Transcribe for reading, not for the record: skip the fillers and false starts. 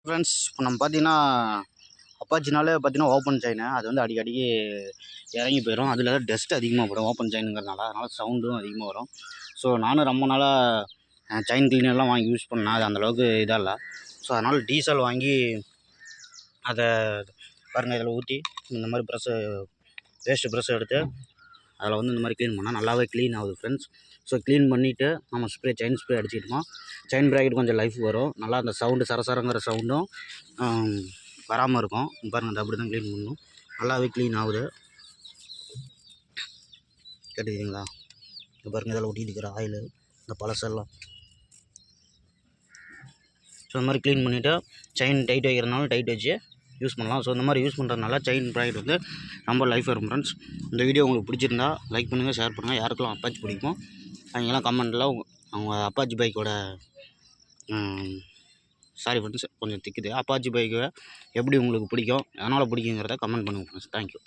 Friends இப்போ நம்ம பார்த்தீங்கன்னா அப்பாச்சினாலே பார்த்தீங்கன்னா ஓப்பன் செயின் அது வந்து அடிக்கடிக்கு இறங்கி போயிடும். அதில் டஸ்ட் அதிகமாக போடும் ஓப்பன் செயினுங்கிறதுனால, அதனால் சவுண்டும் அதிகமாக வரும். ஸோ நானும் ரொம்ப நாளாக செயின் கிளீனர்லாம் வாங்கி யூஸ் பண்ணேன். அது அந்தளவுக்கு இதாக இல்லை. ஸோ அதனால் டீசல் வாங்கி அதை பாருங்கள் இதில் ஊற்றி இந்த மாதிரி ப்ரெஷ்ஷு வேஸ்ட்டு ப்ரெஷ்ஷை எடுத்து அதில் வந்து இந்த மாதிரி க்ளீன் பண்ணால் நல்லாவே க்ளீன் ஆகுது ஃப்ரெண்ட்ஸ். ஸோ க்ளீன் பண்ணிவிட்டு நம்ம செயின் ஸ்ப்ரே அடிச்சுக்கிட்டோமா செயின் ப்ராக்கெட் கொஞ்சம் லைஃப் வரும். நல்லா அந்த சவுண்டு சரசரங்கிற சவுண்டும் வராமல் இருக்கும். பாருங்கள் அந்த அப்படி தான் க்ளீன் பண்ணணும். நல்லாவே க்ளீன் ஆகுது. கேட்டுக்கிறீங்களா? இந்த பாருங்கள் இதில் ஒட்டிட்டு இருக்கிற ஆயிலு இந்த பழசெல்லாம். ஸோ இந்த மாதிரி க்ளீன் பண்ணிவிட்டு செயின் டைட் வைக்கிறதுனால டைட் வச்சு யூஸ் பண்ணலாம். ஸோ இந்த மாதிரி யூஸ் பண்ணுறதுனால செயின் ப்ராக்கெட் வந்து ரொம்ப லைஃப் வரும் ஃப்ரெண்ட்ஸ். இந்த வீடியோ உங்களுக்கு பிடிச்சிருந்தா லைக் பண்ணுங்கள், ஷேர் பண்ணுங்கள். யாருக்கெல்லாம் அப்பாச்சி பிடிக்கும் அவங்கெல்லாம் கமெண்ட்டில் அவங்க அப்பாச்சி பைக்கோட சாரி ஃப்ரெண்ட்ஸ் கொஞ்சம் திக்குது. அப்பாச்சி பைக்கு எப்படி உங்களுக்கு பிடிக்கும், எதனால் பிடிக்குங்கிறத கமெண்ட் பண்ணுங்கள் ஃப்ரெண்ட்ஸ். தேங்க்யூ.